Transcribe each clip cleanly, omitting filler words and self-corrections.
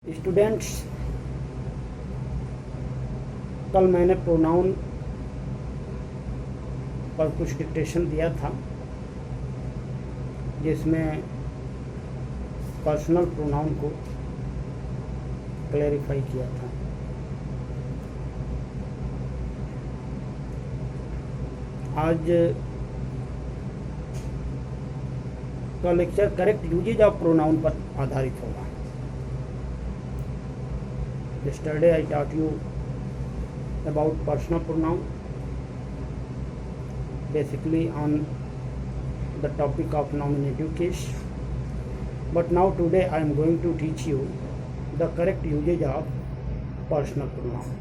Students, कल मैंने pronoun पर कुछ डिक्टेशन दिया था जिसमें पर्सनल प्रोनाउन को क्लैरिफाई किया था। आज का lecture correct usage of pronoun पर आधारित होगा। Yesterday I taught you about personal pronoun, basically on the topic of nominative case. But now today I am going to teach you the correct usage of personal pronoun.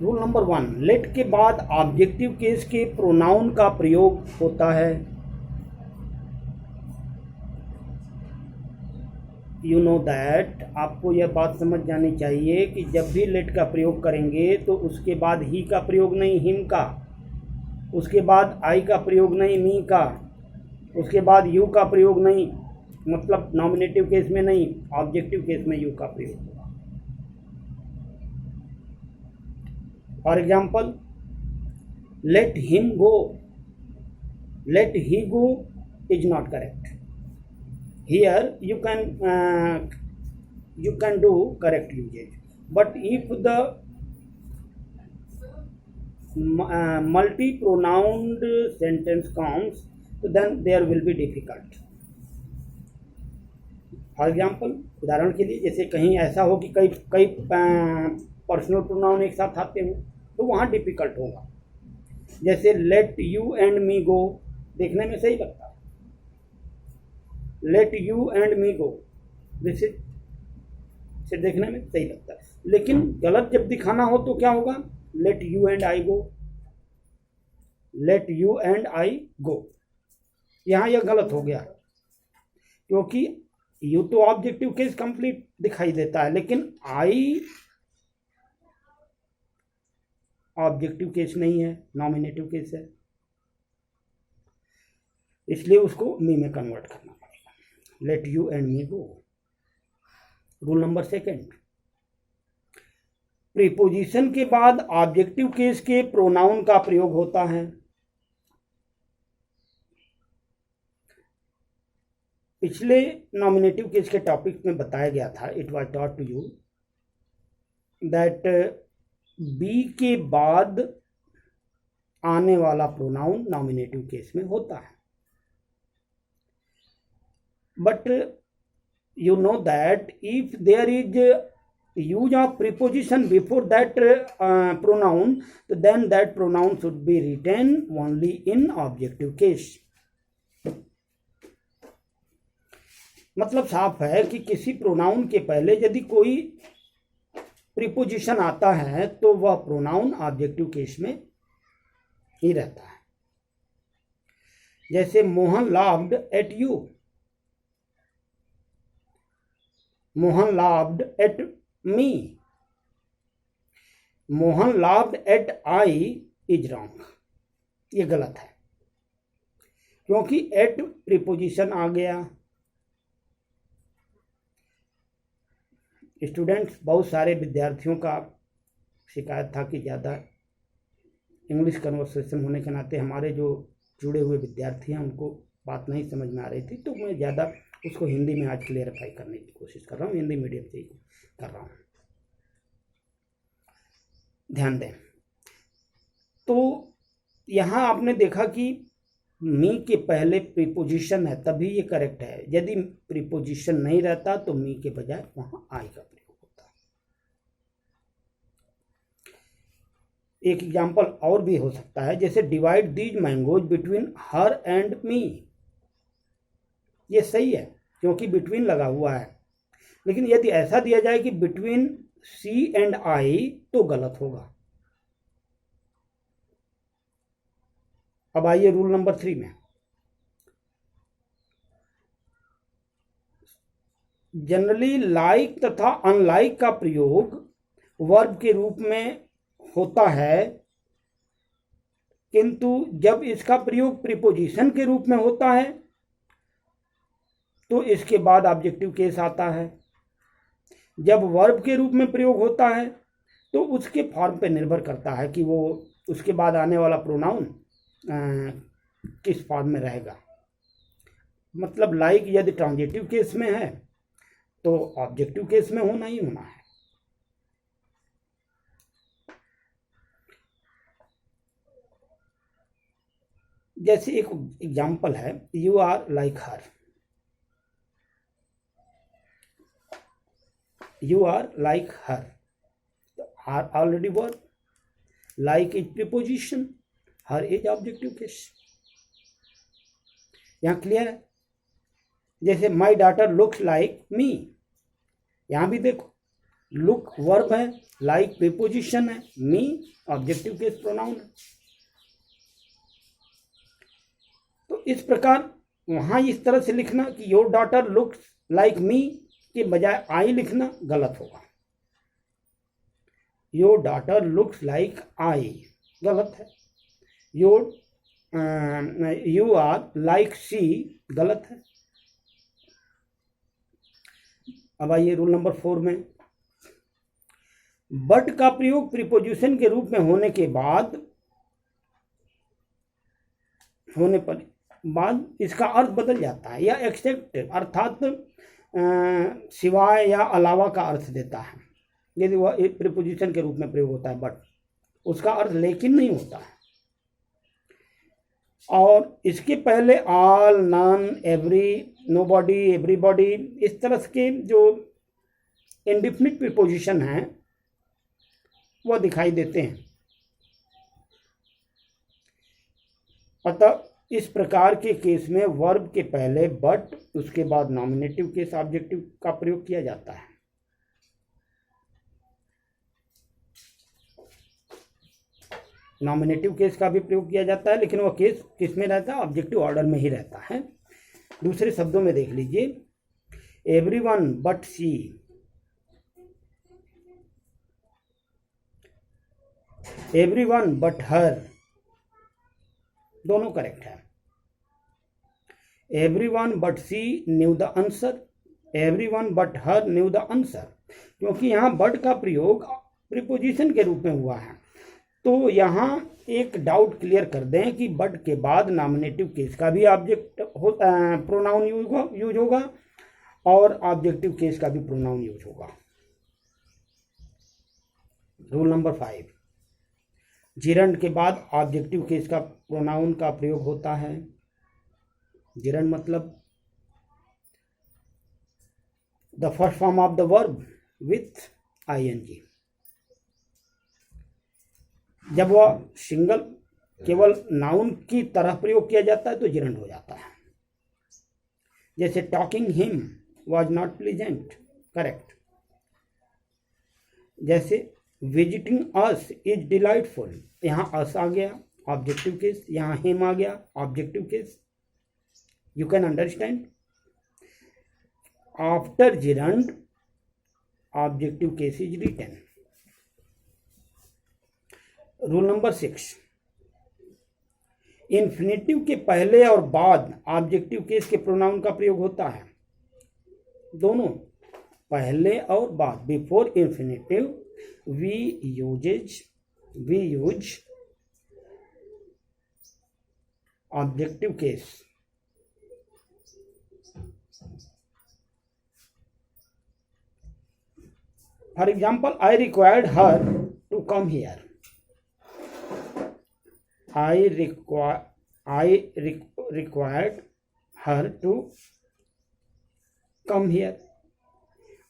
Rule number 1, let के बाद objective case के pronoun का प्रयोग होता है। You know that, आपको यह बात समझ जानी चाहिए कि जब भी लेट का प्रयोग करेंगे तो उसके बाद ही का प्रयोग नहीं हिम का, उसके बाद आई का प्रयोग नहीं मी का, उसके बाद यू का प्रयोग नहीं, मतलब नॉमिनेटिव केस में नहीं, ऑब्जेक्टिव केस में यू का प्रयोग होगा। For example, let him go, let he go is not correct. Here you can do correct usage, but if the multi-pronounced sentence comes, so then there will be difficult. For example, उदाहरण के लिए जैसे कहीं ऐसा हो कि कई personal pronoun एक साथ आते हो तो वहाँ डिफिकल्ट होगा। जैसे लेट यू एंड मी गो, देखने में सही लगता है, late you and me go, this is से देखने में सही लगता है, लेकिन गलत जब दिखाना हो तो क्या होगा, let you and I go, let you and I go. यहाँ यह गलत हो गया क्योंकि यू तो ऑब्जेक्टिव केस कंप्लीट दिखाई देता है, लेकिन आई ऑब्जेक्टिव केस नहीं है, नॉमिनेटिव केस है, इसलिए उसको मी में कन्वर्ट करना पड़ेगा। Late you and me go. Rule number 2, preposition के बाद ऑब्जेक्टिव केस के प्रोनाउन का प्रयोग होता है। पिछले नॉमिनेटिव केस के टॉपिक में बताया गया था, it was taught to you that be के बाद आने वाला प्रोनाउन नॉमिनेटिव केस में होता है, but you know that if there is use of preposition before that pronoun, then that pronoun should be written only in objective case. मतलब साफ है कि किसी प्रोनाउन के पहले यदि कोई प्रीपोजिशन आता है तो वह प्रोनाउन ऑब्जेक्टिव केस में ही रहता है। जैसे Mohan laughed eight you, Mohan laughed at me, Mohan laughed eight I is wrong, ये गलत है क्योंकि एट प्रीपोजिशन आ गया। स्टूडेंट्स, बहुत सारे विद्यार्थियों का शिकायत था कि ज़्यादा इंग्लिश कन्वर्सेशन होने के नाते हमारे जो जुड़े हुए विद्यार्थी हैं उनको बात नहीं समझ में आ रही थी, तो मैं ज़्यादा उसको हिंदी में आज क्लियरिफाई करने की कोशिश कर रहा हूँ, हिंदी मीडियम से ही कर रहा हूँ। ध्यान दें, तो यहाँ आपने देखा कि मी के पहले प्रीपोजिशन है तभी ये करेक्ट है, यदि प्रीपोजिशन नहीं रहता तो मी के बजाय वहाँ आई का प्रयोग होता है। एक एग्जाम्पल और भी हो सकता है, जैसे divide these mangoes between her and me, ये सही है क्योंकि बिटवीन लगा हुआ है, लेकिन यदि ऐसा दिया जाए कि बिटवीन सी एंड आई तो गलत होगा। अब आइए रूल नंबर 3 में। जनरली लाइक तथा अनलाइक का प्रयोग वर्ब के रूप में होता है किंतु जब इसका प्रयोग प्रीपोजिशन के रूप में होता है तो इसके बाद ऑब्जेक्टिव केस आता है। जब वर्ब के रूप में प्रयोग होता है तो उसके फॉर्म पे निर्भर करता है कि वो उसके बाद आने वाला प्रोनाउन किस फॉर्म में रहेगा। मतलब लाइक यदि ट्रांजिटिव केस में है तो ऑब्जेक्टिव केस में होना ही होना है। जैसे एक एग्जाम्पल है, you are like her. You are like her, are already verb, like is preposition, her is objective case. यहाँ क्लियर है। जैसे my daughter looks like me, यहाँ भी देखो लुक वर्ब है, लाइक प्रीपोजिशन है, मी ऑब्जेक्टिव केस प्रोनाउन है। तो इस प्रकार वहाँ इस तरह से लिखना कि योर डॉटर लुक्स लाइक मी के बजाय आई लिखना गलत होगा। Your daughter looks like I गलत है। योर यू आर लाइक सी गलत है। अब आइए रूल नंबर 4 में, बट का प्रयोग प्रीपोजिशन के रूप में होने के बाद इसका अर्थ बदल जाता है या एक्सेप्ट अर्थात सिवाय या अलावा का अर्थ देता है। यदि वह एक प्रीपोजिशन के रूप में प्रयोग होता है बट उसका अर्थ लेकिन नहीं होता है। और इसके पहले all, none, every, nobody, everybody, इस तरह के जो इंडेफिनिट प्रीपोजिशन हैं वह दिखाई देते हैं। अतः इस प्रकार के केस में वर्ब के पहले बट, उसके बाद नॉमिनेटिव केस ऑब्जेक्टिव का प्रयोग किया जाता है। नॉमिनेटिव केस का भी प्रयोग किया जाता है, लेकिन वह केस किस में रहता है? ऑब्जेक्टिव ऑर्डर में ही रहता है। दूसरे शब्दों में देख लीजिए, everyone but see, everyone but her, दोनों करेक्ट है। Everyone but see knew the answer, everyone but her knew the answer, क्योंकि यहाँ बट का प्रयोग प्रीपोजिशन के रूप में हुआ है। तो यहाँ एक डाउट क्लियर कर दें कि बट के बाद नॉमिनेटिव केस का भी ऑब्जेक्ट होता है, प्रोनाउन यूज होगा और ऑब्जेक्टिव केस का भी प्रोनाउन यूज होगा। रूल नंबर 5, जिरंड के बाद ऑब्जेक्टिव केस का प्रोनाउन का प्रयोग होता है। जिरंड मतलब the first form of the verb with ING. जब वह सिंगल केवल नाउन की तरह प्रयोग किया जाता है तो जिरंड हो जाता है। जैसे talking him was not pleasant, correct. जैसे विजिटिंग अस इज डिलाइटफुल, यहाँ अस आ गया ऑब्जेक्टिव केस, यहाँ हिम आ गया objective case. You can understand. After gerund objective case is written. Rule number 6, infinitive के पहले और बाद ऑब्जेक्टिव केस के प्रोनाउन का प्रयोग होता है। दोनों, पहले और बाद, before infinitive we use objective case. For example, I required her to come here. I required her to come here.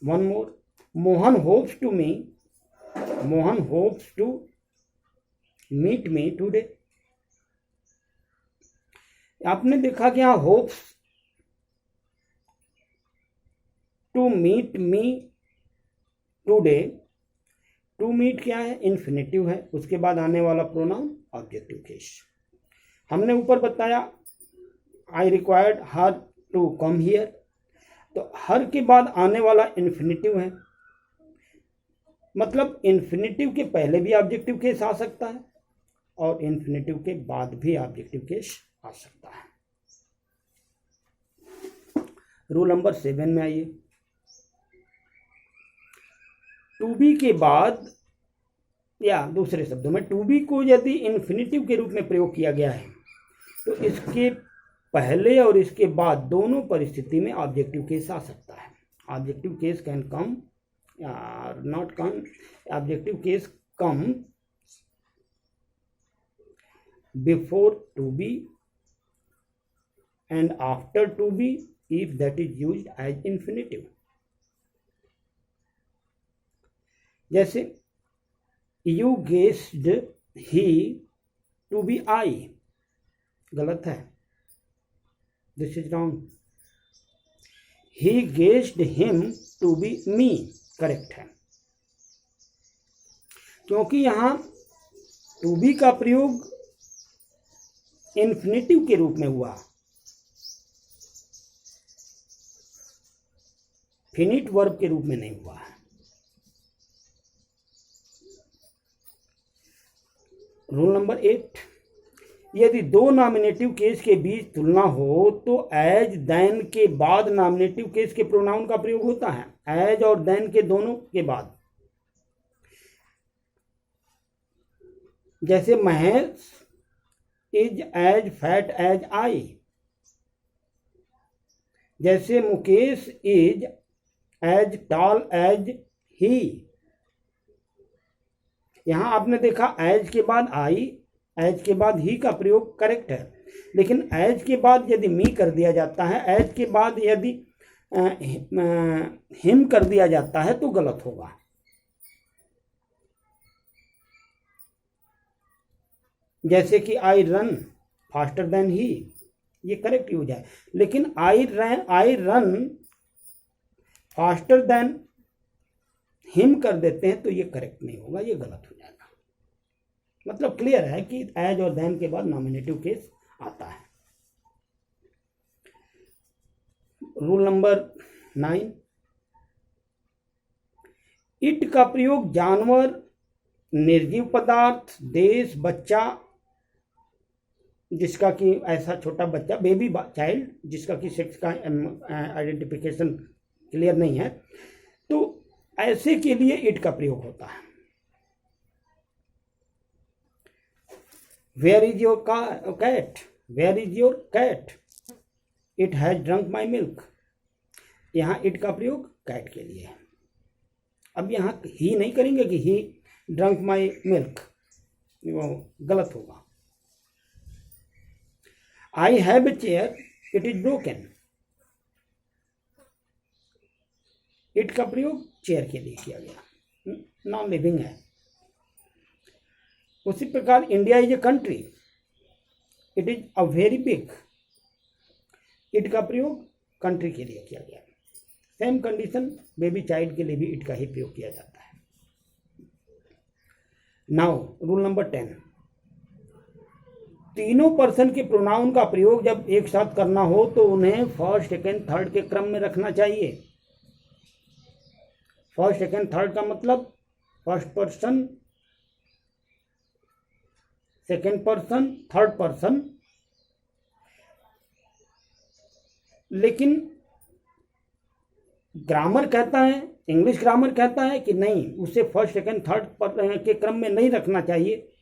One more, Mohan hopes to meet me today. आपने देखा कि यहाँ hopes to meet me today. To meet क्या है? Infinitive है, उसके बाद आने वाला प्रोनाउन ऑब्जेक्टिव केस। हमने ऊपर बताया I required her to come here, तो हर के बाद आने वाला इन्फिनेटिव है, मतलब इन्फिनेटिव के पहले भी ऑब्जेक्टिव केस आ सकता है और इन्फिनेटिव के बाद भी ऑब्जेक्टिव केस आ सकता है। रूल नंबर 7 में आइए। टू बी के बाद, या दूसरे शब्दों में टू बी को यदि इन्फिनेटिव के रूप में प्रयोग किया गया है तो इसके पहले और इसके बाद दोनों परिस्थिति में ऑब्जेक्टिव केस आ सकता है। Objective case can come not come, objective case come before to be and after to be if that is used as infinitive। जैसे you guessed he to be I, गलत है, this is wrong। he guessed him to be me, correct है, क्योंकि यहां to be का प्रयोग infinitive के रूप में हुआ, फिनिट वर्ब के रूप में नहीं हुआ है। रूल नंबर 8, यदि दो नॉमिनेटिव केस के बीच तुलना हो तो एज देन के बाद नॉमिनेटिव केस के प्रोनाउन का प्रयोग होता है। एज और देन के दोनों के बाद, जैसे Mahesh is as fat as I, जैसे Mukesh is as tall as he. यहां आपने देखा एज के बाद आई, एज के बाद ही का प्रयोग करेक्ट है, लेकिन एज के बाद यदि मी कर दिया जाता है, एज के बाद यदि हिम कर दिया जाता है तो गलत होगा। जैसे कि I run faster than he, ये करेक्ट यूज है, लेकिन I run faster than him कर देते हैं तो ये करेक्ट नहीं होगा, ये गलत हो जाएगा। मतलब क्लियर है कि एज और देन के बाद नॉमिनेटिव केस आता है। रूल नंबर 9, इट का प्रयोग जानवर, निर्जीव पदार्थ, देश, बच्चा, जिसका कि ऐसा छोटा बच्चा, बेबी चाइल्ड, जिसका कि सेक्स का आइडेंटिफिकेशन क्लियर नहीं है, तो ऐसे के लिए इट का प्रयोग होता है। Where is your cat, where is your cat, it has drunk my milk. यहां इट का प्रयोग कैट के लिए है। अब यहां ही नहीं करेंगे कि ही ड्रंक माई मिल्क, वो गलत होगा। I have a chair, it is broken, it का प्रयोग चेयर के लिए किया गया, नॉन लिविंग है। उसी प्रकार India is a country, it is a very big, it का प्रयोग कंट्री के लिए किया गया। सेम कंडीशन बेबी चाइल्ड के लिए भी इट का ही प्रयोग किया जाता है। नाउ रूल नंबर 10, तीनों पर्सन के प्रोनाउन का प्रयोग जब एक साथ करना हो तो उन्हें फर्स्ट, सेकेंड, थर्ड के क्रम में रखना चाहिए। फर्स्ट, सेकेंड, थर्ड का मतलब first person, second person, third person. लेकिन ग्रामर कहता है, इंग्लिश ग्रामर कहता है कि नहीं, उसे फर्स्ट, सेकेंड, थर्ड के क्रम में नहीं रखना चाहिए,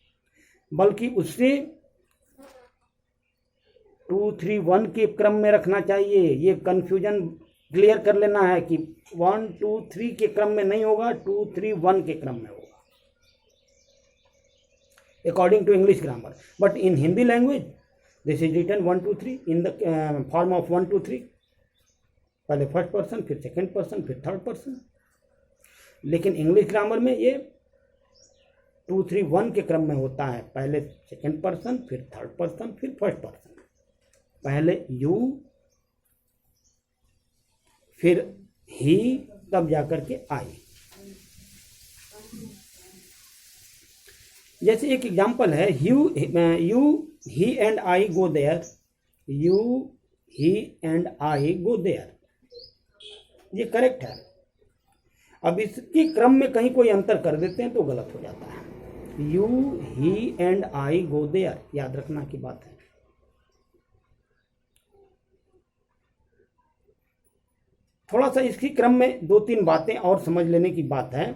बल्कि उससे 2, 3, 1 के क्रम में रखना चाहिए। ये कंफ्यूजन क्लियर कर लेना है कि 1, 2, 3 के क्रम में नहीं होगा, 2, 3, 1 के क्रम में होगा, according to English grammar. But in Hindi language this is written 1, 2, 3 in the form of 1, 2, 3, पहले फर्स्ट पर्सन, फिर सेकेंड पर्सन, फिर थर्ड पर्सन। लेकिन इंग्लिश ग्रामर में ये 2, 3, 1 के क्रम में होता है, पहले सेकेंड पर्सन, फिर थर्ड पर्सन, फिर फर्स्ट पर्सन। पहले यू, फिर ही, तब जाकर के आई। जैसे एक एग्जांपल है, you he and I go there, you he and I go there, ये करेक्ट है। अब इसके क्रम में कहीं कोई अंतर कर देते हैं तो गलत हो जाता है। You, he and I go there, याद रखना की बात है। थोड़ा सा इसकी क्रम में 2-3 बातें और समझ लेने की बात है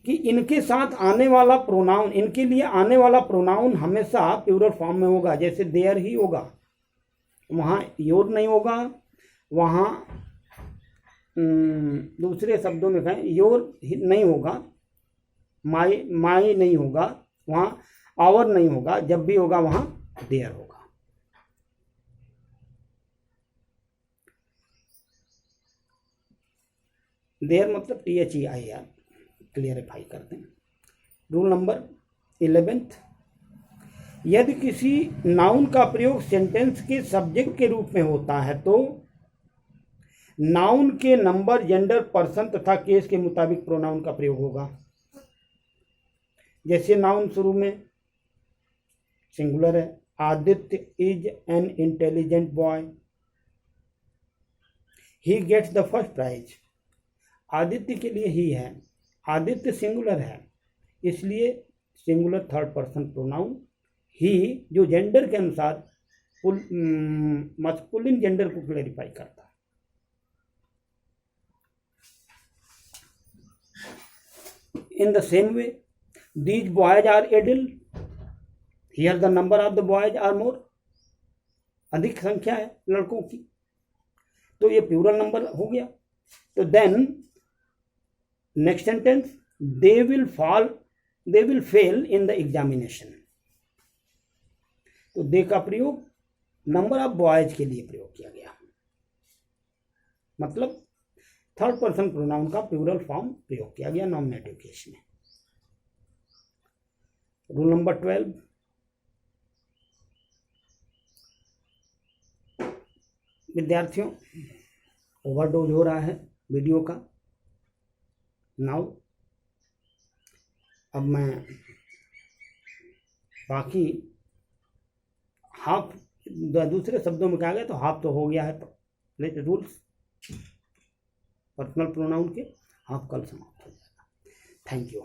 कि इनके साथ आने वाला प्रोनाउन, इनके लिए आने वाला प्रोनाउन हमेशा प्लूरल फॉर्म में होगा। जैसे देयर ही होगा, वहाँ योर नहीं होगा, वहाँ दूसरे शब्दों में कहें योर नहीं होगा, माई नहीं होगा, वहाँ आवर नहीं होगा, जब भी होगा वहाँ देयर होगा। देयर मतलब THEIR, क्लियरिफाई करते हैं। रूल नंबर 11, यदि किसी नाउन का प्रयोग सेंटेंस के सब्जेक्ट के रूप में होता है तो नाउन के नंबर, जेंडर, पर्सन तथा केस के मुताबिक प्रोनाउन का प्रयोग होगा। जैसे नाउन शुरू में सिंगुलर है, Aditya is an intelligent boy, he gets the first prize. Aditya के लिए ही है, आदित्य सिंगुलर है, इसलिए singular third person pronoun he, जो जेंडर के अनुसार मस्कुलिन जेंडर को क्लैरिफाई करता है। In the same way, these boys are idle. Here the number of the boys are more. अधिक संख्या है लड़कों की, तो ये प्लूरल नंबर हो गया। तो then next sentence, they will fail in the examination. तो दे का प्रयोग नंबर ऑफ बॉयज के लिए प्रयोग किया गया, मतलब थर्ड पर्सन प्रोनाउन का प्लूरल फॉर्म प्रयोग किया गया नॉमिनेटिव केस में। रूल नंबर 12, विद्यार्थियों ओवरडोज हो रहा है वीडियो का। नाउ अब मैं बाकी हाफ, दूसरे शब्दों में कहा गया तो हाफ तो हो गया है, लेकिन रूल्स पर्सनल प्रोनाउन के हाफ कल समाप्त हो जाएगा। Thank you.